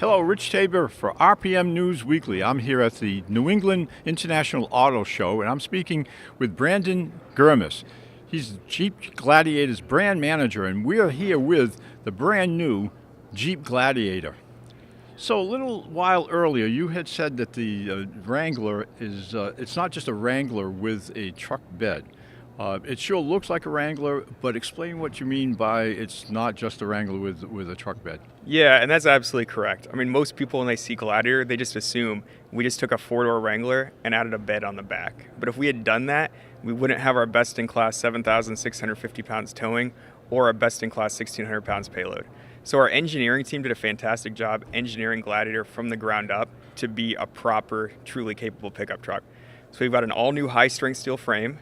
Hello, Rich Tabor for RPM News Weekly. I'm here at the New England International Auto Show, and I'm speaking with Brandon Grimus. He's Jeep Gladiator's brand manager, and we are here with the brand new Jeep Gladiator. So a little while earlier, you had said that the Wrangler is, it's not just a Wrangler with a truck bed. It sure looks like a Wrangler, but explain what you mean by it's not just a Wrangler with a truck bed. Yeah, and that's absolutely correct. I mean, most people when they see Gladiator, they just assume we just took a four-door Wrangler and added a bed on the back. But if we had done that, we wouldn't have our best-in-class 7,650 pounds towing or our best-in-class 1,600 pounds payload. So our engineering team did a fantastic job engineering Gladiator from the ground up to be a proper, truly capable pickup truck. So we've got an all-new high-strength steel frame.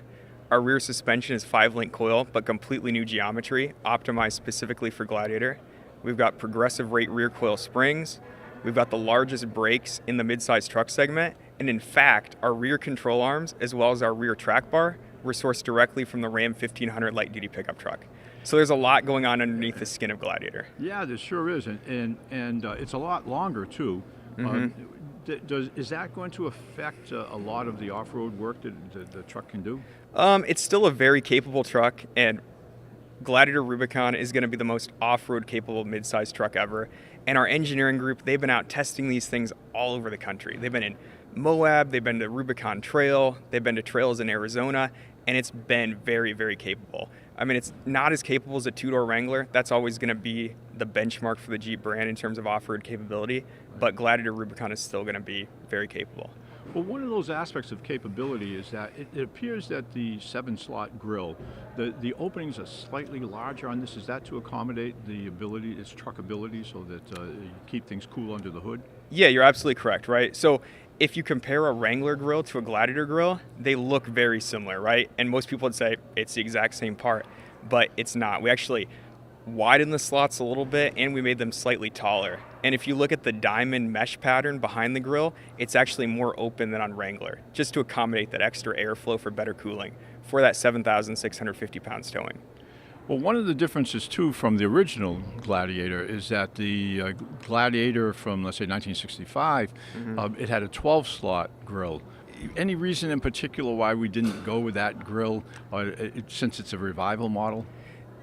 Our rear suspension is 5-link coil, but completely new geometry, optimized specifically for Gladiator. We've got progressive rate rear coil springs. We've got the largest brakes in the midsize truck segment. And in fact, our rear control arms, as well as our rear track bar, were sourced directly from the Ram 1500 light-duty pickup truck. So there's a lot going on underneath the skin of Gladiator. Yeah, there sure is, and it's a lot longer too. Mm-hmm. Is that going to affect a lot of the off-road work that the truck can do? It's still a very capable truck, and Gladiator Rubicon is going to be the most off-road capable mid-size truck ever. And our engineering group, they've been out testing these things all over the country. They've been in Moab, they've been to Rubicon Trail, they've been to trails in Arizona, and it's been very, very capable. I mean, it's not as capable as a two-door Wrangler. That's always going to be the benchmark for the Jeep brand in terms of off-road capability, but Gladiator Rubicon is still going to be very capable. Well, one of those aspects of capability is that it appears that the 7-slot grille, the openings are slightly larger on this. Is that to accommodate the ability, its truckability, so that you keep things cool under the hood? Yeah, you're absolutely correct, right? So if you compare a Wrangler grille to a Gladiator grille, they look very similar, right? And most people would say it's the exact same part, but it's not. We actually widened the slots a little bit and we made them slightly taller. And if you look at the diamond mesh pattern behind the grille, it's actually more open than on Wrangler, just to accommodate that extra airflow for better cooling for that 7,650 pounds towing. Well, one of the differences, too, from the original Gladiator is that the Gladiator from, let's say, 1965, it had a 12-slot grille. Any reason in particular why we didn't go with that grille, since it's a revival model?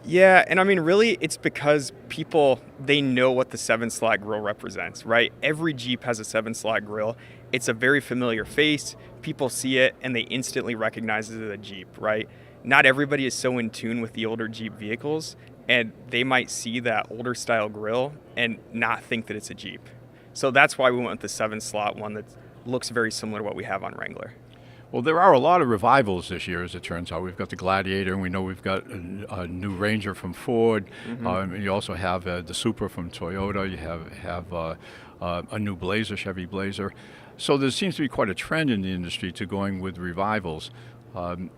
Yeah, and I mean, really, it's because people, they know what the 7-slot grille represents, right? Every Jeep has a 7-slot grille. It's a very familiar face. People see it, and they instantly recognize it as a Jeep, right? Not everybody is so in tune with the older Jeep vehicles, and they might see that older style grille and not think that it's a Jeep. So that's why we went with the 7-slot one that looks very similar to what we have on Wrangler. Well, there are a lot of revivals this year, as it turns out. We've got the Gladiator, and we know we've got a new Ranger from Ford. And you also have the Supra from Toyota. You have a new Blazer, Chevy Blazer. So there seems to be quite a trend in the industry to going with revivals.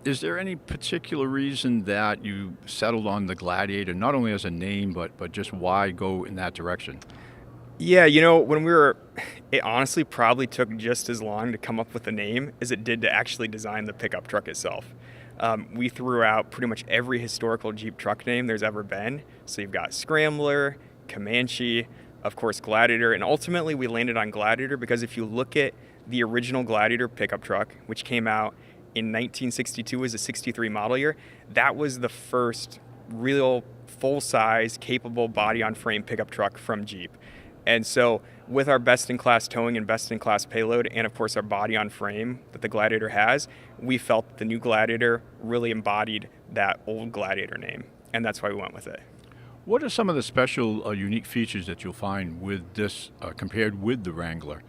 Is there any particular reason that you settled on the Gladiator, not only as a name, but just why go in that direction? Yeah, it honestly probably took just as long to come up with the name as it did to actually design the pickup truck itself. We threw out pretty much every historical Jeep truck name there's ever been. So you've got Scrambler, Comanche, of course Gladiator, and ultimately we landed on Gladiator because if you look at the original Gladiator pickup truck, which came out in 1962 as a 63 model year, that was the first real full-size, capable body-on-frame pickup truck from Jeep. And so with our best-in-class towing and best-in-class payload and, of course, our body-on-frame that the Gladiator has, we felt the new Gladiator really embodied that old Gladiator name, and that's why we went with it. What are some of the special, unique features that you'll find with this compared with the Wrangler?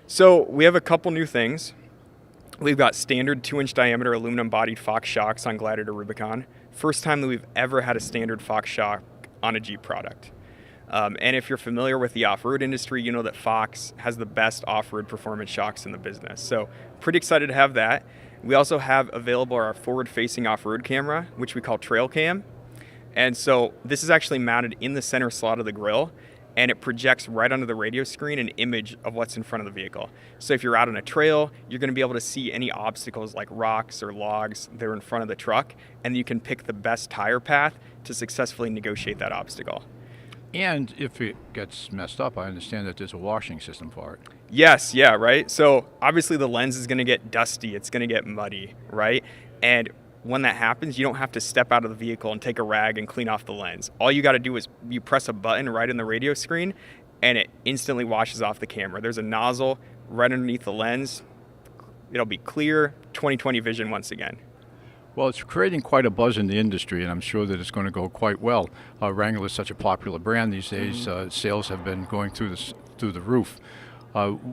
So we have a couple new things. We've got standard 2-inch diameter aluminum-bodied Fox shocks on Gladiator Rubicon. First time that we've ever had a standard Fox shock on a Jeep product. And if you're familiar with the off-road industry, you know that Fox has the best off-road performance shocks in the business. So pretty excited to have that. We also have available our forward-facing off-road camera, which we call Trail Cam. And so this is actually mounted in the center slot of the grille, and it projects right onto the radio screen an image of what's in front of the vehicle. So if you're out on a trail, you're going to be able to see any obstacles like rocks or logs that are in front of the truck, and you can pick the best tire path to successfully negotiate that obstacle. And if it gets messed up, I understand that there's a washing system for it. Yes, yeah, right. So obviously the lens is going to get dusty. It's going to get muddy, right? And when that happens, you don't have to step out of the vehicle and take a rag and clean off the lens. All you got to do is you press a button right in the radio screen and it instantly washes off the camera. There's a nozzle right underneath the lens. It'll be clear, 20/20 vision once again. Well, it's creating quite a buzz in the industry, and I'm sure that it's going to go quite well. Wrangler is such a popular brand these days. Sales have been going through the roof.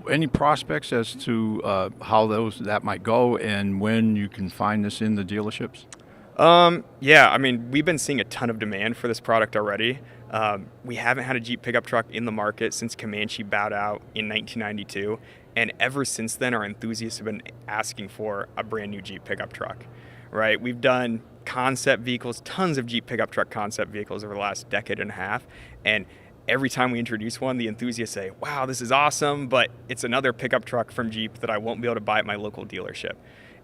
Any prospects as to how that might go and when you can find this in the dealerships? Yeah, I mean, we've been seeing a ton of demand for this product already. We haven't had a Jeep pickup truck in the market since Comanche bowed out in 1992. And ever since then, our enthusiasts have been asking for a brand new Jeep pickup truck, right? We've done concept vehicles, tons of Jeep pickup truck concept vehicles over the last decade and a half. And every time we introduce one, the enthusiasts say, wow, this is awesome, but it's another pickup truck from Jeep that I won't be able to buy at my local dealership.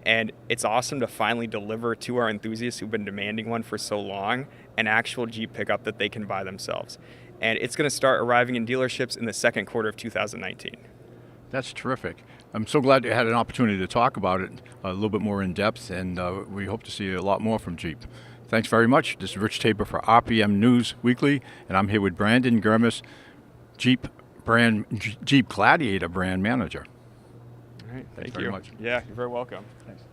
And it's awesome to finally deliver to our enthusiasts who've been demanding one for so long, an actual Jeep pickup that they can buy themselves. And it's going to start arriving in dealerships in the second quarter of 2019. That's terrific. I'm so glad you had an opportunity to talk about it a little bit more in depth, and we hope to see a lot more from Jeep. Thanks very much. This is Rich Tabor for RPM News Weekly, and I'm here with Brandon Grimus, Jeep Gladiator Brand Manager. All right, Thanks very much. Yeah, you're very welcome. Thanks.